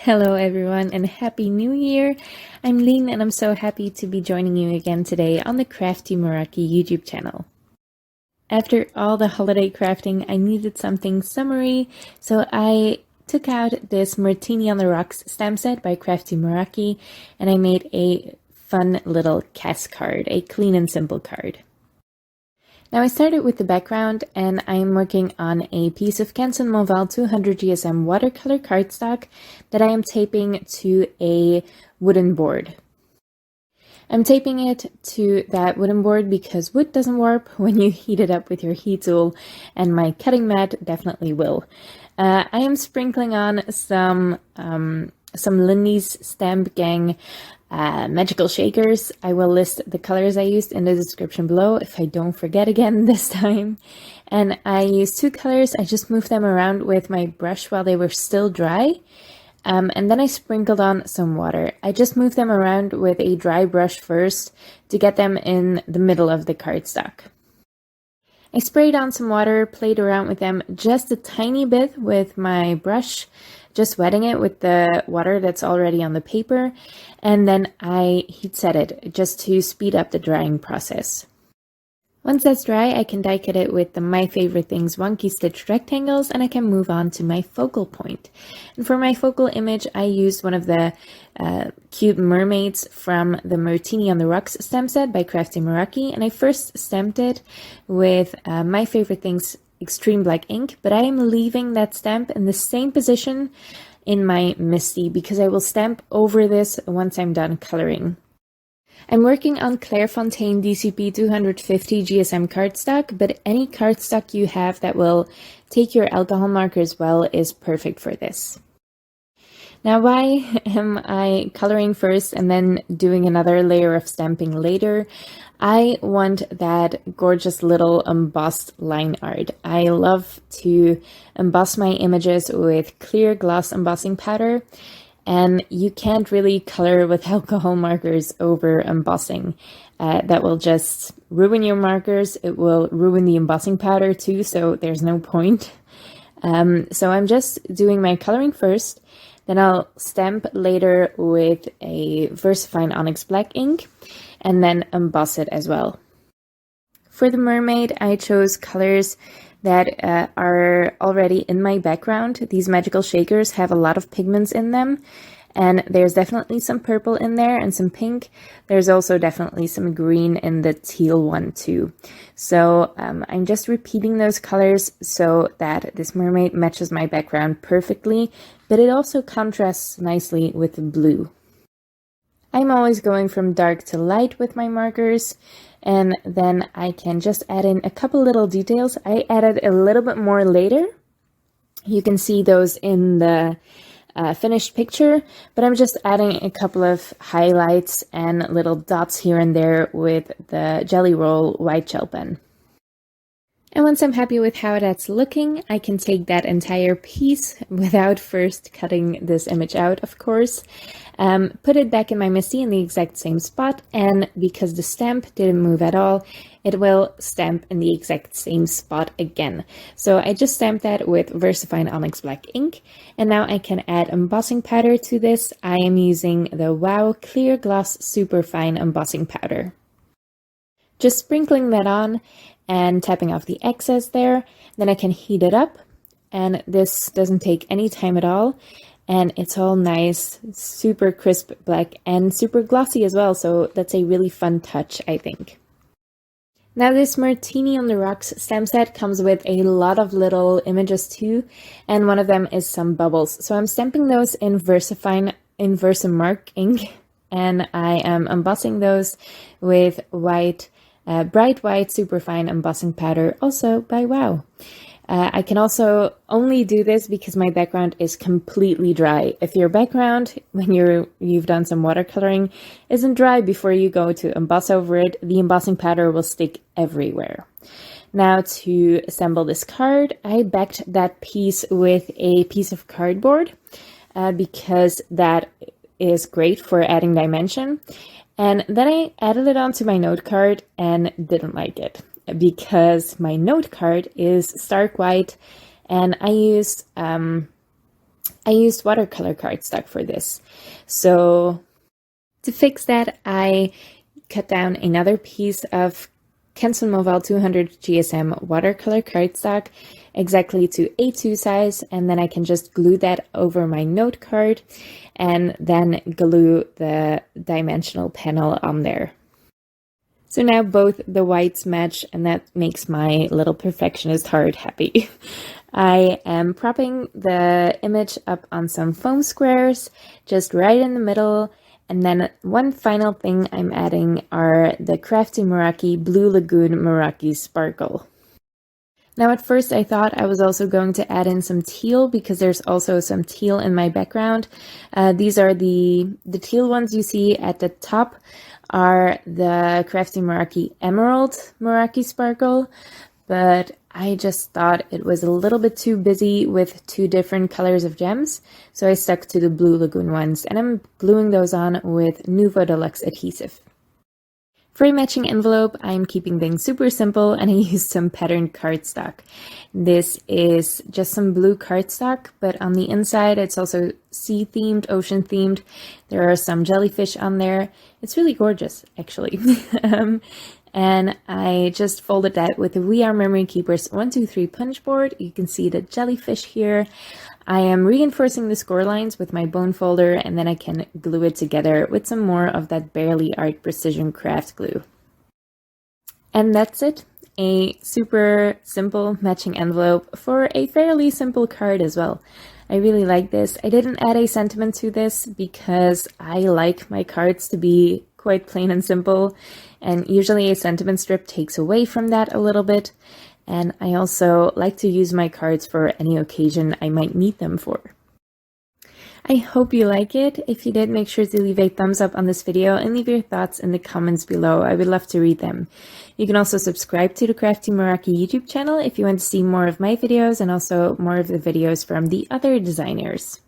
Hello everyone and Happy New Year! I'm Lien and I'm so happy to be joining you again today on the Crafty Meraki YouTube channel. After all the holiday crafting, I needed something summery, so I took out this Mertini On The Rocks stamp set by Crafty Meraki and I made a fun little cast card, a clean and simple card. Now I started with the background and I'm working on a piece of Canson Mauval 200 GSM watercolor cardstock that I am taping to a wooden board. I'm taping it to that wooden board because wood doesn't warp when you heat it up with your heat tool, and my cutting mat definitely will. I am sprinkling on some Lindy's Stamp Gang magical shakers. I will list the colors I used in the description below if I don't forget again this time. And I used two colors. I just moved them around with my brush while they were still dry. And then I sprinkled on some water. I just moved them around with a dry brush first to get them in the middle of the cardstock. I sprayed on some water, played around with them just a tiny bit with my brush, just wetting it with the water that's already on the paper, and then I heat set it just to speed up the drying process. Once that's dry, I can die cut it with the My Favorite Things Wonky stitched rectangles, and I can move on to my focal point. And for my focal image, I used one of the cute mermaids from the Mertini On The Rocks stamp set by Crafty Meraki, and I first stamped it with My Favorite Things Extreme Black ink, but I am leaving that stamp in the same position in my Misti because I will stamp over this once I'm done coloring. I'm working on Clairefontaine DCP 250 GSM cardstock, but any cardstock you have that will take your alcohol markers well is perfect for this. Now, why am I coloring first and then doing another layer of stamping later? I want that gorgeous little embossed line art. I love to emboss my images with clear gloss embossing powder, and you can't really color with alcohol markers over embossing. That will just ruin your markers. It will ruin the embossing powder too, so there's no point. So I'm just doing my coloring first, then I'll stamp later with a Versafine Onyx black ink, and then emboss it as well. For the mermaid, I chose colors that are already in my background. These magical shakers have a lot of pigments in them, and there's definitely some purple in there and some pink. There's also definitely some green in the teal one too. So I'm just repeating those colors so that this mermaid matches my background perfectly, but it also contrasts nicely with the blue. I'm always going from dark to light with my markers, and then I can just add in a couple little details. I added a little bit more later. You can see those in the finished picture, but I'm just adding a couple of highlights and little dots here and there with the Jelly Roll white gel pen. And once I'm happy with how that's looking, I can take that entire piece without first cutting this image out, of course, put it back in my Misti in the exact same spot, and because the stamp didn't move at all, it will stamp in the exact same spot again. So I just stamped that with Versafine Onyx black ink, and now I can add embossing powder to this. I am using the Wow Clear Gloss Superfine embossing powder. Just sprinkling that on and tapping off the excess there, then I can heat it up, and this doesn't take any time at all, and it's all nice, super crisp black and super glossy as well, so that's a really fun touch, I think. Now this Mertini On The Rocks stamp set comes with a lot of little images too, and one of them is some bubbles. So I'm stamping those in Versafine in Versamark ink, and I am embossing those with white bright white superfine embossing powder, also by Wow. I can also only do this because my background is completely dry. If your background, when you've done some watercoloring, isn't dry before you go to emboss over it, the embossing powder will stick everywhere. Now to assemble this card, I backed that piece with a piece of cardboard because that is great for adding dimension. And then I added it onto my note card and didn't like it because my note card is stark white, and I used I used watercolor cardstock for this. So to fix that, I cut down another piece of Canson Mobile 200 GSM watercolor cardstock exactly to A2 size, and then I can just glue that over my note card and then glue the dimensional panel on there. So now both the whites match, and that makes my little perfectionist heart happy. I am propping the image up on some foam squares, just right in the middle. And then one final thing I'm adding are the Crafty Meraki Blue Lagoon Meraki Sparkle. Now at first I thought I was also going to add in some teal because there's also some teal in my background. These are the teal ones you see at the top are the Crafty Meraki Emerald Meraki Sparkle, but I just thought it was a little bit too busy with two different colors of gems, so I stuck to the Blue Lagoon ones, and I'm gluing those on with Nuvo Deluxe adhesive. For a matching envelope, I'm keeping things super simple, and I used some patterned cardstock. This is just some blue cardstock, but on the inside it's also sea-themed, ocean-themed. There are some jellyfish on there. It's really gorgeous, actually. And I just folded that with the We Are Memory Keepers 123 punch board. You can see the jellyfish here. I am reinforcing the score lines with my bone folder, and then I can glue it together with some more of that Barely Art Precision Craft glue. And that's it. A super simple matching envelope for a fairly simple card as well. I really like this. I didn't add a sentiment to this because I like my cards to be quite plain and simple, and usually a sentiment strip takes away from that a little bit. And I also like to use my cards for any occasion I might need them for. I hope you like it. If you did, make sure to leave a thumbs up on this video and leave your thoughts in the comments below. I would love to read them. You can also subscribe to the Crafty Meraki YouTube channel if you want to see more of my videos and also more of the videos from the other designers.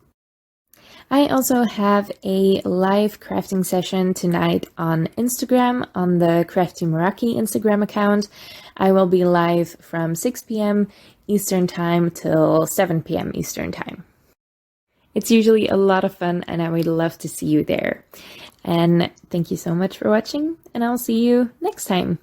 I also have a live crafting session tonight on Instagram, on the Crafty Meraki Instagram account. I will be live from 6 p.m. Eastern Time till 7 p.m. Eastern Time. It's usually a lot of fun, and I would love to see you there. And thank you so much for watching, and I'll see you next time.